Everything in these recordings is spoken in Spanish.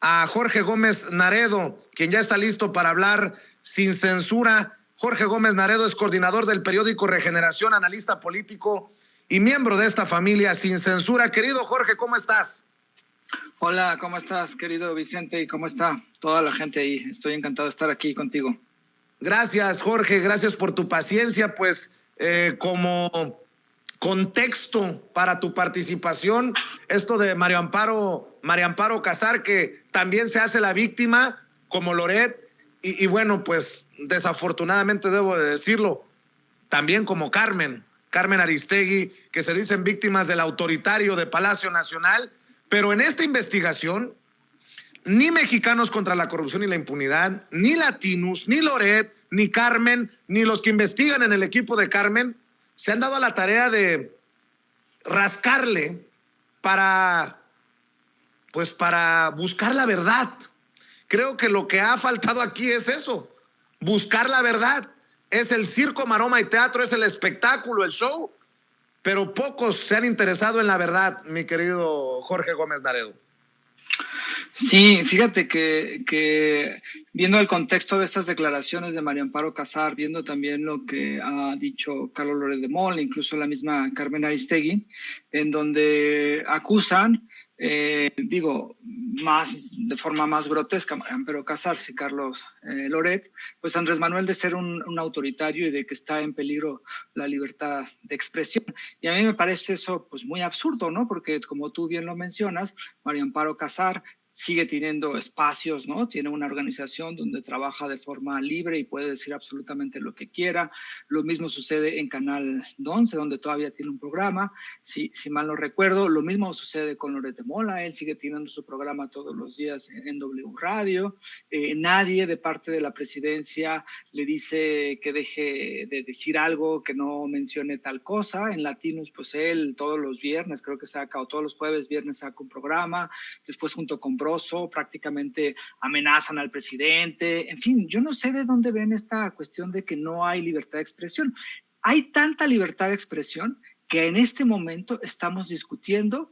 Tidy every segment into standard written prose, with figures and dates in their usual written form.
a Jorge Gómez Naredo, quien ya está listo para hablar sin censura. Jorge Gómez Naredo es coordinador del periódico Regeneración, analista político y miembro de esta familia Sin Censura. Querido Jorge, ¿cómo estás? Hola, ¿cómo estás, querido Vicente? ¿Y cómo está toda la gente ahí? Estoy encantado de estar aquí contigo. Gracias, Jorge, gracias por tu paciencia. Pues como contexto para tu participación, esto de María Amparo Casar, que también se hace la víctima, como Loret, y bueno, pues desafortunadamente debo de decirlo, también como Carmen Aristegui, que se dicen víctimas del autoritario de Palacio Nacional, pero en esta investigación, ni Mexicanos contra la Corrupción y la Impunidad, ni Latinus, ni Loret, ni Carmen, ni los que investigan en el equipo de Carmen, se han dado a la tarea de rascarle para buscar la verdad. Creo que lo que ha faltado aquí es eso, buscar la verdad. Es el circo, maroma y teatro, es el espectáculo, el show, pero pocos se han interesado en la verdad, mi querido Jorge Gómez Naredo. Sí, fíjate que viendo el contexto de estas declaraciones de María Amparo Casar, viendo también lo que ha dicho Carlos Loret de Mola, incluso la misma Carmen Aristegui, en donde acusan, de forma más grotesca, María Amparo Casar y Carlos Loret, pues Andrés Manuel de ser un autoritario y de que está en peligro la libertad de expresión. Y a mí me parece eso pues muy absurdo, ¿no? Porque como tú bien lo mencionas, María Amparo Casar sigue teniendo espacios, ¿no? Tiene una organización donde trabaja de forma libre y puede decir absolutamente lo que quiera. Lo mismo sucede en Canal 11, donde todavía tiene un programa, si mal no recuerdo. Lo mismo sucede con Loret de Mola, él sigue teniendo su programa todos los días en W Radio. Nadie de parte de la presidencia le dice que deje de decir algo, que no mencione tal cosa. En Latinos, pues él todos los viernes, creo que saca, o todos los jueves, viernes saca un programa, después junto con Broso prácticamente amenazan al presidente. En fin, yo no sé de dónde ven esta cuestión de que no hay libertad de expresión. Hay tanta libertad de expresión que en este momento estamos discutiendo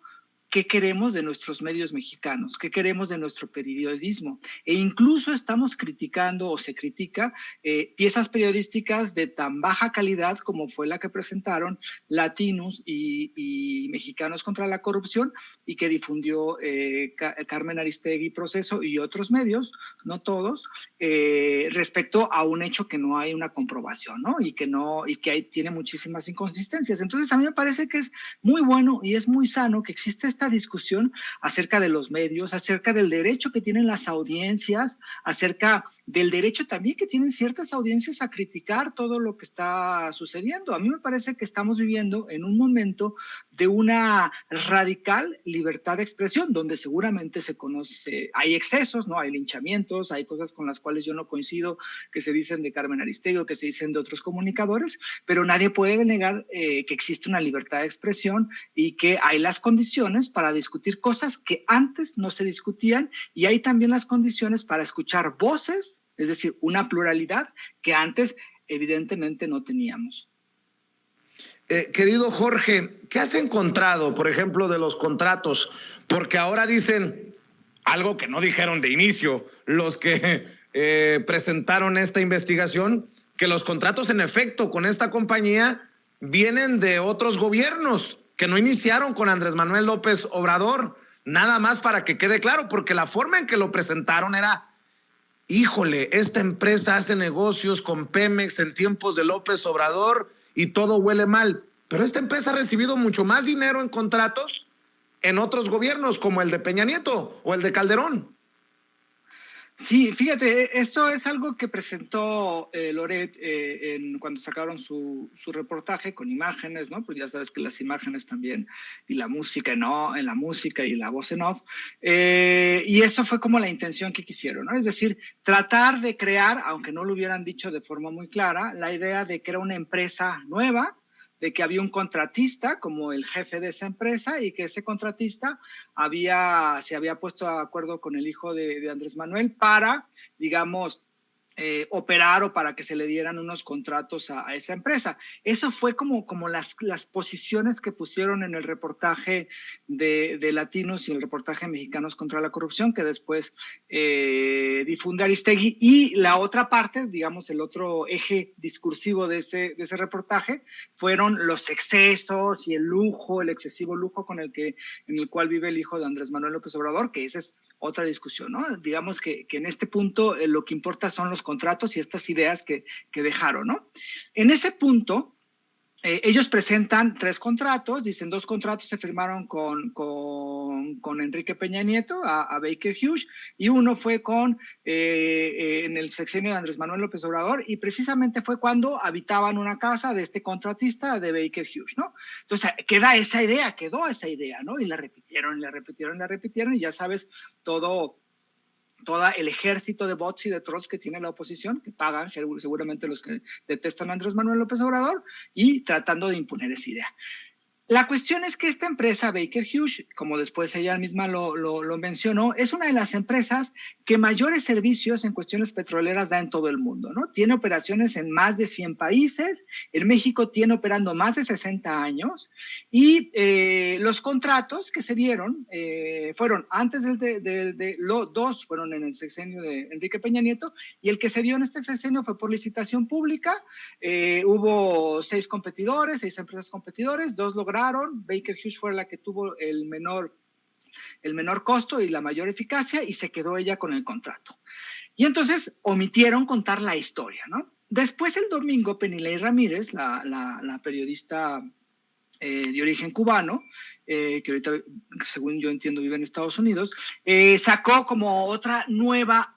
qué queremos de nuestros medios mexicanos, qué queremos de nuestro periodismo, e incluso estamos criticando o se critica piezas periodísticas de tan baja calidad como fue la que presentaron Latinos y Mexicanos contra la Corrupción y que difundió Carmen Aristegui Proceso y otros medios, no todos, respecto a un hecho que no hay una comprobación, ¿no? Y que tiene muchísimas inconsistencias. Entonces a mí me parece que es muy bueno y es muy sano que existe esta discusión acerca de los medios, acerca del derecho que tienen las audiencias, acerca del derecho también que tienen ciertas audiencias a criticar todo lo que está sucediendo. A mí me parece que estamos viviendo en un momento de una radical libertad de expresión, donde seguramente se conoce, hay excesos, ¿no? Hay linchamientos, hay cosas con las cuales yo no coincido, que se dicen de Carmen Aristegui, que se dicen de otros comunicadores, pero nadie puede negar que existe una libertad de expresión y que hay las condiciones para discutir cosas que antes no se discutían, y hay también las condiciones para escuchar voces, es decir, una pluralidad que antes evidentemente no teníamos. Querido Jorge, ¿qué has encontrado, por ejemplo, de los contratos? Porque ahora dicen algo que no dijeron de inicio los que presentaron esta investigación, que los contratos en efecto con esta compañía vienen de otros gobiernos que no iniciaron con Andrés Manuel López Obrador. Nada más para que quede claro, porque la forma en que lo presentaron era: híjole, esta empresa hace negocios con Pemex en tiempos de López Obrador y todo huele mal. Pero esta empresa ha recibido mucho más dinero en contratos en otros gobiernos, como el de Peña Nieto o el de Calderón. Sí, fíjate, esto es algo que presentó Loret cuando sacaron su reportaje con imágenes, ¿no? Pues ya sabes que las imágenes también, y la música, ¿no? En la música y la voz en off. Y eso fue como la intención que quisieron, ¿no? Es decir, tratar de crear, aunque no lo hubieran dicho de forma muy clara, la idea de que era una empresa nueva, de que había un contratista como el jefe de esa empresa y que ese contratista se había puesto de acuerdo con el hijo de Andrés Manuel para, digamos, operar o para que se le dieran unos contratos a esa empresa. Eso fue como las posiciones que pusieron en el reportaje de Latinos y el reportaje Mexicanos contra la Corrupción, que después difunde Aristegui. Y la otra parte, digamos, el otro eje discursivo de ese reportaje fueron los excesos y el lujo, el excesivo lujo en el cual vive el hijo de Andrés Manuel López Obrador, que esa es otra discusión, ¿no? Digamos que en este punto lo que importa son los contratos y estas ideas que dejaron, ¿no? En ese punto, ellos presentan 3 contratos, dicen 2 contratos se firmaron con Enrique Peña Nieto, a Baker Hughes, y uno fue en el sexenio de Andrés Manuel López Obrador, y precisamente fue cuando habitaban una casa de este contratista de Baker Hughes, ¿no? Entonces, quedó esa idea, ¿no? Y la repitieron, y ya sabes, todo el ejército de bots y de trolls que tiene la oposición, que pagan seguramente los que detestan a Andrés Manuel López Obrador, y tratando de imponer esa idea. La cuestión es que esta empresa, Baker Hughes, como después ella misma lo mencionó, es una de las empresas que mayores servicios en cuestiones petroleras da en todo el mundo, ¿no? Tiene operaciones en más de 100 países, en México tiene operando más de 60 años, y los contratos que se dieron fueron antes los 2 fueron en el sexenio de Enrique Peña Nieto, y el que se dio en este sexenio fue por licitación pública. Hubo 6 empresas competidores, 2 lograron. Baker Hughes fue la que tuvo el menor costo y la mayor eficacia, y se quedó ella con el contrato. Y entonces omitieron contar la historia, ¿no? Después, el domingo, Penilei Ramírez, la periodista de origen cubano, que ahorita, según yo entiendo, vive en Estados Unidos, sacó como otra nueva,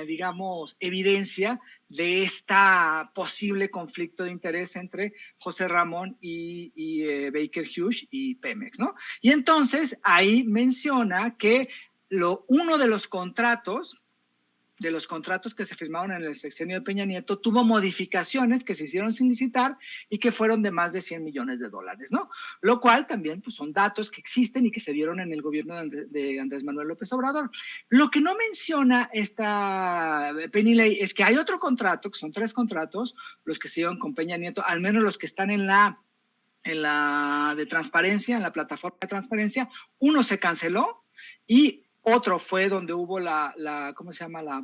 digamos, evidencia de esta posible conflicto de interés entre José Ramón y Baker Hughes y Pemex, ¿no? Y entonces ahí menciona que uno de los contratos que se firmaron en el sexenio de Peña Nieto tuvo modificaciones que se hicieron sin licitar y que fueron de más de $100 millones, ¿no? Lo cual también, pues, son datos que existen y que se dieron en el gobierno de Andrés Manuel López Obrador. Lo que no menciona esta Penilei es que hay otro contrato, que son 3 contratos, los que se dieron con Peña Nieto, al menos los que están en la de transparencia, en la plataforma de transparencia. Uno se canceló y otro fue donde hubo la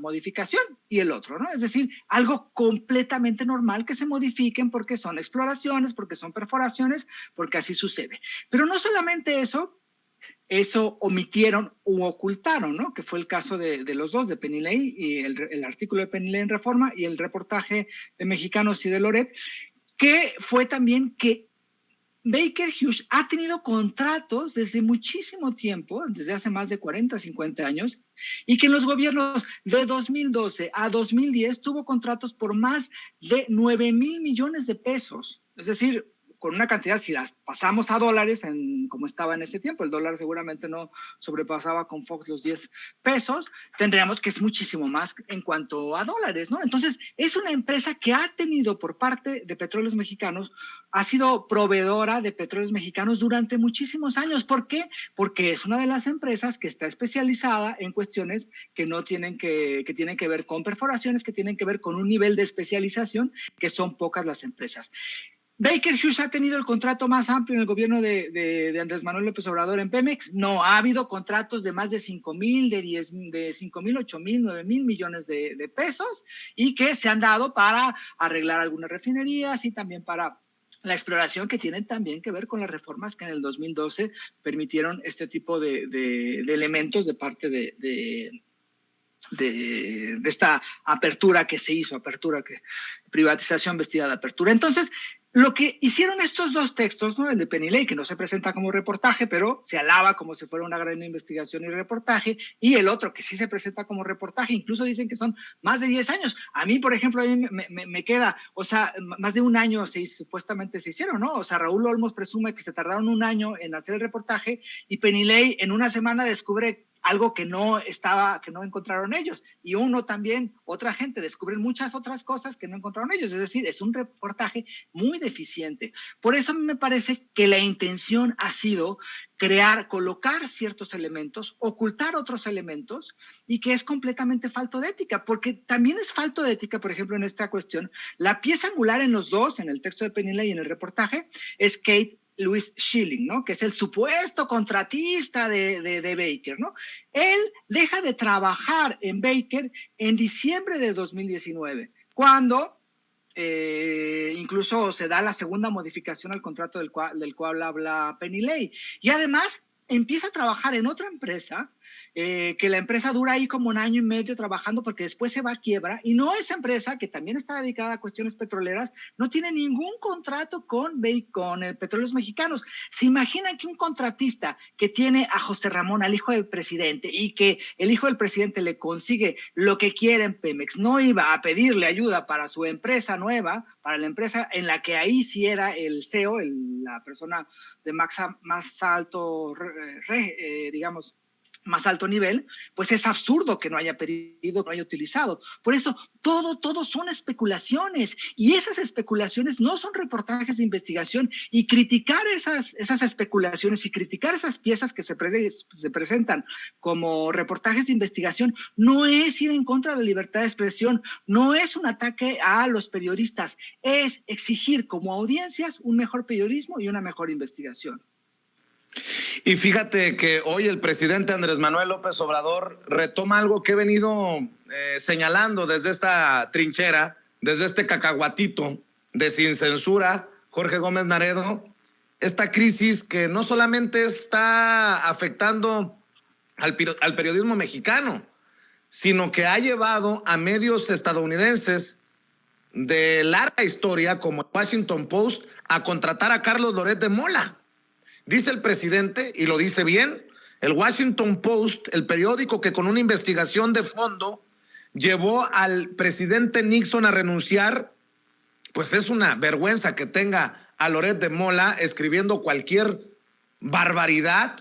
modificación, y el otro, ¿no? Es decir, algo completamente normal que se modifiquen porque son exploraciones, porque son perforaciones, porque así sucede. Pero no solamente eso omitieron u ocultaron, ¿no? Que fue el caso de los 2, de Penilei, y el artículo de Penilei en Reforma, y el reportaje de Mexicanos y de Loret, que fue también que Baker Hughes ha tenido contratos desde muchísimo tiempo, desde hace más de 40, 50 años, y que en los gobiernos de 2012 a 2010 tuvo contratos por más de 9,000 millones de pesos. Es decir, con una cantidad, si las pasamos a dólares, como estaba en ese tiempo, el dólar seguramente no sobrepasaba con Fox los 10 pesos, tendríamos que es muchísimo más en cuanto a dólares, ¿no? Entonces, es una empresa que ha tenido por parte de Petróleos Mexicanos, ha sido proveedora de Petróleos Mexicanos durante muchísimos años. ¿Por qué? Porque es una de las empresas que está especializada en cuestiones que no tienen que tienen que ver con perforaciones, que tienen que ver con un nivel de especialización que son pocas las empresas. Baker Hughes ha tenido el contrato más amplio en el gobierno de Andrés Manuel López Obrador en Pemex. No, ha habido contratos de más de 5,000, de 5,000, 8,000, 9,000 millones de pesos, y que se han dado para arreglar algunas refinerías y también para la exploración, que tienen también que ver con las reformas que en el 2012 permitieron este tipo de elementos de parte de esta apertura que se hizo, privatización vestida de apertura. Entonces, lo que hicieron estos 2 textos, ¿no? El de Penilei, que no se presenta como reportaje, pero se alaba como si fuera una gran investigación y reportaje, y el otro que sí se presenta como reportaje, incluso dicen que son más de 10 años. A mí, por ejemplo, a mí me queda, o sea, más de un año supuestamente se hicieron, ¿no? O sea, Raúl Olmos presume que se tardaron un año en hacer el reportaje, y Penilei en una semana descubre algo que no encontraron ellos. Y uno también, otra gente, descubren muchas otras cosas que no encontraron ellos. Es decir, es un reportaje muy deficiente. Por eso me parece que la intención ha sido colocar ciertos elementos, ocultar otros elementos, y que es completamente falto de ética, porque también es falto de ética, por ejemplo, en esta cuestión. La pieza angular en los dos, en el texto de Penilla y en el reportaje, es Kate Louise Schilling, ¿no? Que es el supuesto contratista de Baker, ¿no? Él deja de trabajar en Baker en diciembre de 2019, cuando incluso se da la segunda modificación al contrato del cual habla Penny Lane. Y además empieza a trabajar en otra empresa, que la empresa dura ahí como 1 año y medio trabajando, porque después se va a quiebra, y no, esa empresa, que también está dedicada a cuestiones petroleras, no tiene ningún contrato con Petróleos Mexicanos. ¿Se imaginan que un contratista que tiene a José Ramón, al hijo del presidente, y que el hijo del presidente le consigue lo que quiere en Pemex, no iba a pedirle ayuda para su empresa nueva, para la empresa en la que ahí sí era el CEO, la persona de más alto, digamos, más alto nivel? Pues es absurdo que no haya pedido, que no haya utilizado. Por eso, todo son especulaciones, y esas especulaciones no son reportajes de investigación, y criticar esas especulaciones y criticar esas piezas que se presentan como reportajes de investigación no es ir en contra de la libertad de expresión, no es un ataque a los periodistas, es exigir como audiencias un mejor periodismo y una mejor investigación. Y fíjate que hoy el presidente Andrés Manuel López Obrador retoma algo que he venido señalando desde esta trinchera, desde este cacahuatito de Sin Censura, Jorge Gómez Naredo, esta crisis que no solamente está afectando al periodismo mexicano, sino que ha llevado a medios estadounidenses de larga historia, como el Washington Post, a contratar a Carlos Loret de Mola. Dice el presidente, y lo dice bien, el Washington Post, el periódico que con una investigación de fondo llevó al presidente Nixon a renunciar, pues es una vergüenza que tenga a Loret de Mola escribiendo cualquier barbaridad,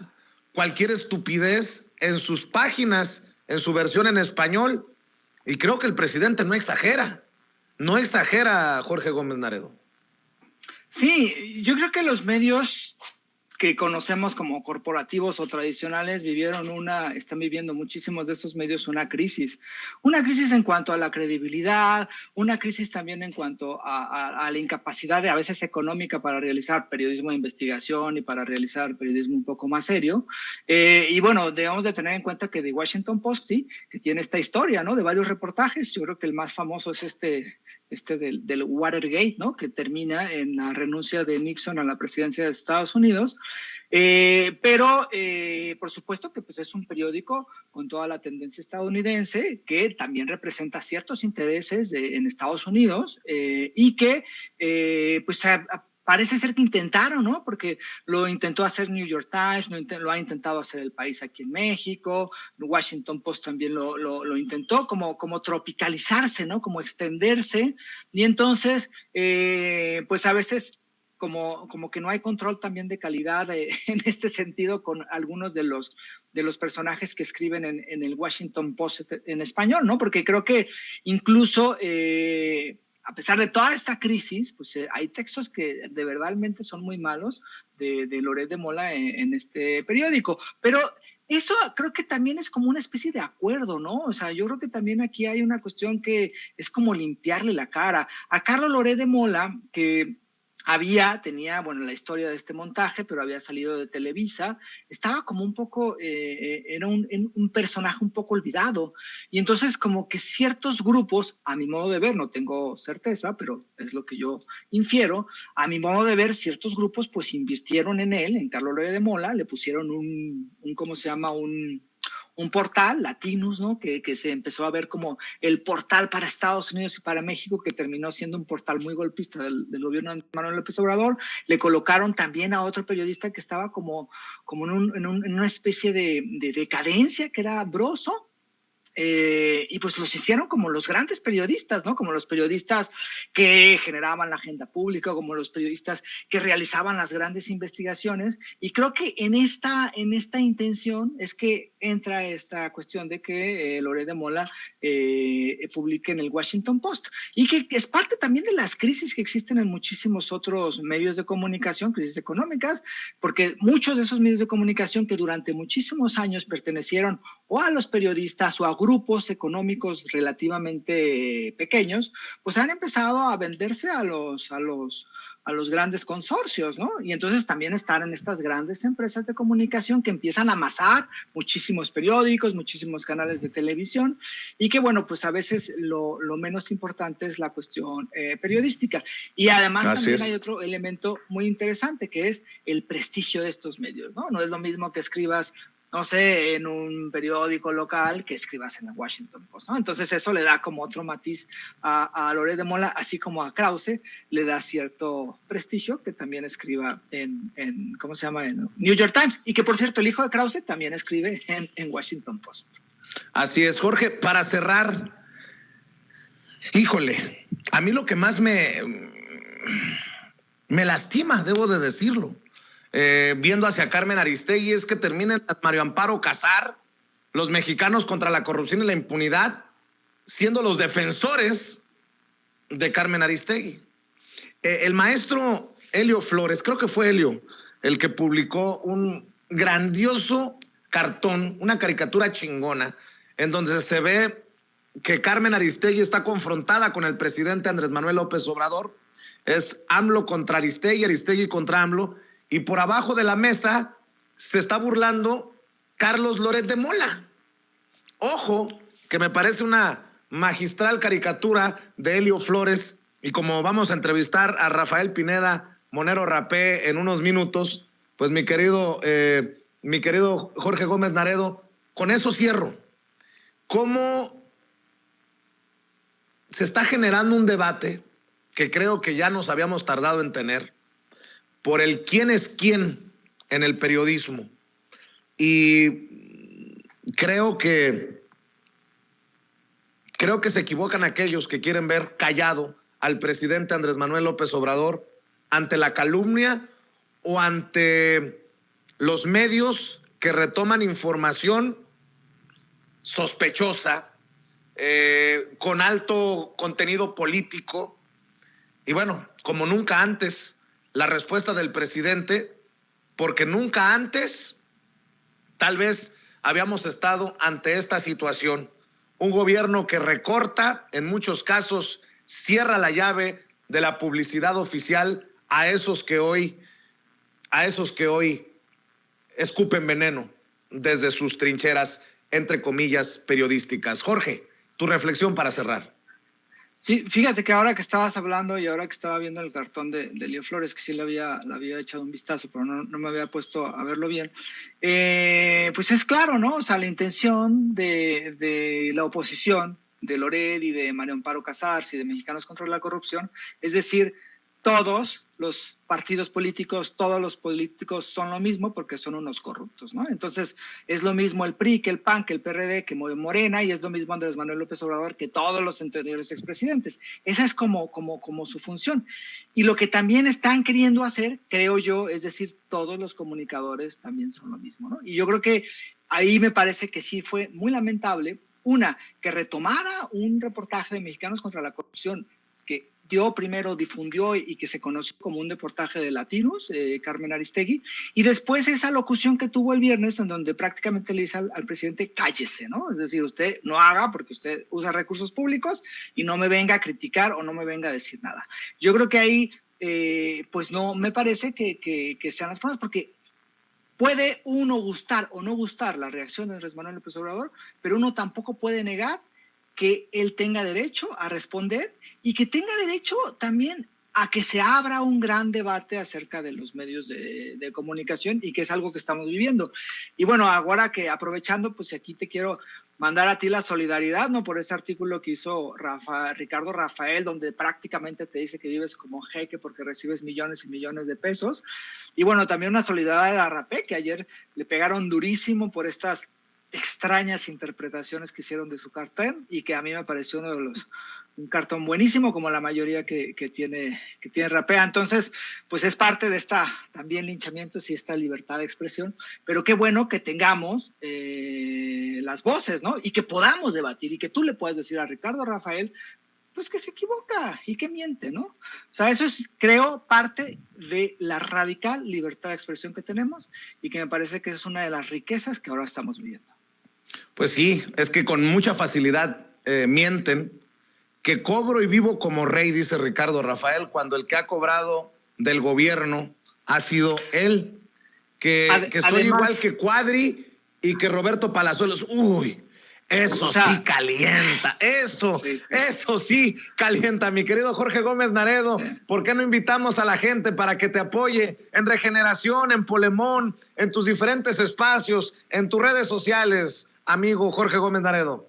cualquier estupidez en sus páginas, en su versión en español. Y creo que el presidente no exagera, Jorge Gómez Naredo. Sí, yo creo que los medios que conocemos como corporativos o tradicionales están viviendo muchísimos de esos medios una crisis en cuanto a la credibilidad, una crisis también en cuanto a la incapacidad a veces económica para realizar periodismo de investigación y para realizar periodismo un poco más serio. Y bueno, debemos de tener en cuenta que The Washington Post, sí, que tiene esta historia, ¿no? De varios reportajes. Yo creo que el más famoso es este del Watergate, ¿no? Que termina en la renuncia de Nixon a la presidencia de Estados Unidos. Pero por supuesto que pues, es un periódico con toda la tendencia estadounidense, que también representa ciertos intereses en Estados Unidos, y que pues parece ser que intentaron, ¿no? Porque lo intentó hacer New York Times, lo ha intentado hacer El País aquí en México, Washington Post también lo intentó, como tropicalizarse, ¿no? Como extenderse, y entonces, pues a veces como que no hay control también de calidad en este sentido con algunos de los personajes que escriben en el Washington Post en español, ¿no? Porque creo que incluso a pesar de toda esta crisis, pues hay textos que de verdadmente son muy malos de Loret de Mola en este periódico. Pero eso creo que también es como una especie de acuerdo, ¿no? O sea, yo creo que también aquí hay una cuestión que es como limpiarle la cara. A Carlos Loret de Mola, que tenía, bueno, la historia de este montaje, pero había salido de Televisa, estaba como un poco, era un personaje un poco olvidado, y entonces como que ciertos grupos, a mi modo de ver, no tengo certeza, pero es lo que yo infiero, a mi modo de ver, ciertos grupos pues invirtieron en él, en Carlos Loret de Mola, le pusieron ¿cómo se llama? Un portal, Latinus, ¿no? Que se empezó a ver como el portal para Estados Unidos y para México, que terminó siendo un portal muy golpista del gobierno de Manuel López Obrador. Le colocaron también a otro periodista que estaba como en una especie de decadencia, que era Broso. y pues los hicieron como los grandes periodistas, ¿no? Como los periodistas que generaban la agenda pública, como los periodistas que realizaban las grandes investigaciones. Y creo que en esta intención es que entra esta cuestión de que Loret de Mola publique en el Washington Post. Y que es parte también de las crisis que existen en muchísimos otros medios de comunicación, crisis económicas, porque muchos de esos medios de comunicación que durante muchísimos años pertenecieron o a los periodistas o a grupos económicos relativamente pequeños, pues han empezado a venderse a los grandes consorcios, ¿no? Y entonces también están en estas grandes empresas de comunicación que empiezan a amasar muchísimos periódicos, muchísimos canales de televisión, y que, bueno, pues a veces lo menos importante es la cuestión periodística. Y además también hay otro elemento muy interesante, que es el prestigio de estos medios, ¿no? No es lo mismo que escribas, no sé, en un periódico local que escribas en el Washington Post, ¿no? Entonces eso le da como otro matiz a Loret de Mola, así como a Krause le da cierto prestigio que también escriba en ¿cómo se llama? En New York Times, y que por cierto el hijo de Krause también escribe en Washington Post. Así es, Jorge, para cerrar, híjole, a mí lo que más me lastima, debo de decirlo, viendo hacia Carmen Aristegui, es que terminen Mario Amparo Casar, los mexicanos contra la corrupción y la impunidad, siendo los defensores de Carmen Aristegui. El maestro Helio Flores, creo que fue Helio, el que publicó un grandioso cartón, una caricatura chingona, en donde se ve que Carmen Aristegui está confrontada con el presidente Andrés Manuel López Obrador. Es AMLO contra Aristegui, Aristegui contra AMLO, y por abajo de la mesa se está burlando Carlos Loret de Mola. Ojo, que me parece una magistral caricatura de Helio Flores, y como vamos a entrevistar a Rafael Pineda Monero Rapé en unos minutos, pues mi querido Jorge Gómez Naredo, con eso cierro. ¿Cómo se está generando un debate que creo que ya nos habíamos tardado en tener por el quién es quién en el periodismo? Y creo que se equivocan aquellos que quieren ver callado al presidente Andrés Manuel López Obrador ante la calumnia o ante los medios que retoman información sospechosa, con alto contenido político. Y bueno, como nunca antes, la respuesta del presidente, porque nunca antes tal vez habíamos estado ante esta situación. Un gobierno que recorta, en muchos casos cierra la llave de la publicidad oficial a esos que hoy escupen veneno desde sus trincheras, entre comillas, periodísticas. Jorge, tu reflexión para cerrar. Sí, fíjate que ahora que estabas hablando y ahora que estaba viendo el cartón de Helio Flores, que sí le había echado un vistazo, pero no me había puesto a verlo bien, pues es claro, ¿no? O sea, la intención de la oposición, de Loret y de Mario Amparo Casars y de Mexicanos contra la Corrupción, es decir, todos los partidos políticos, todos los políticos son lo mismo porque son unos corruptos, ¿no? Entonces, es lo mismo el PRI, que el PAN, que el PRD, que Morena, y es lo mismo Andrés Manuel López Obrador que todos los anteriores expresidentes. Esa es como su función. Y lo que también están queriendo hacer, creo yo, es decir, todos los comunicadores también son lo mismo, ¿no? Y yo creo que ahí me parece que sí fue muy lamentable, que retomara un reportaje de Mexicanos contra la Corrupción, que difundió y que se conoció como un reportaje de Latinos, Carmen Aristegui, y después esa locución que tuvo el viernes en donde prácticamente le dice al presidente, cállese, ¿no? Es decir, usted no haga porque usted usa recursos públicos y no me venga a criticar o no me venga a decir nada. Yo creo que ahí, pues no me parece que sean las formas, porque puede uno gustar o no gustar la reacción de Andrés Manuel López Obrador, pero uno tampoco puede negar que él tenga derecho a responder y que tenga derecho también a que se abra un gran debate acerca de los medios de comunicación, y que es algo que estamos viviendo. Y bueno, ahora que aprovechando, pues aquí te quiero mandar a ti la solidaridad, ¿no? Por ese artículo que hizo Ricardo Rafael, donde prácticamente te dice que vives como jeque porque recibes millones y millones de pesos. Y bueno, también una solidaridad a Rapé, que ayer le pegaron durísimo por estas extrañas interpretaciones que hicieron de su cartón y que a mí me pareció un cartón buenísimo, como la mayoría que tiene Rapea. Entonces, pues es parte de también linchamientos y esta libertad de expresión, pero qué bueno que tengamos las voces, ¿no? Y que podamos debatir y que tú le puedas decir a Ricardo Rafael, pues que se equivoca y que miente, ¿no? O sea, eso es, creo, parte de la radical libertad de expresión que tenemos y que me parece que es una de las riquezas que ahora estamos viviendo. Pues sí, es que con mucha facilidad mienten, que cobro y vivo como rey, dice Ricardo Rafael, cuando el que ha cobrado del gobierno ha sido él, que soy además, igual que Cuadri y que Roberto Palazuelos. Uy, eso sí calienta, eso sí calienta. Mi querido Jorge Gómez Naredo, ¿por qué no invitamos a la gente para que te apoye en Regeneración, en Polemón, en tus diferentes espacios, en tus redes sociales, amigo Jorge Gómez Naredo?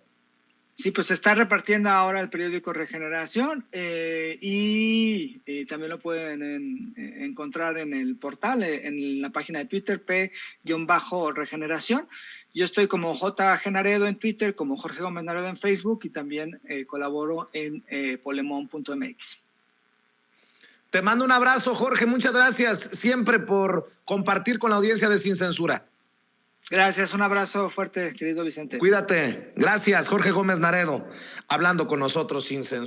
Sí, pues se está repartiendo ahora el periódico Regeneración y también lo pueden encontrar en el portal, en la página de Twitter, P-Regeneración. Yo estoy como JG Naredo en Twitter, como Jorge Gómez Naredo en Facebook y también colaboro en polemon.mx. Te mando un abrazo, Jorge. Muchas gracias siempre por compartir con la audiencia de Sin Censura. Gracias, un abrazo fuerte, querido Vicente. Cuídate. Gracias, Jorge Gómez Naredo, hablando con nosotros sin censura.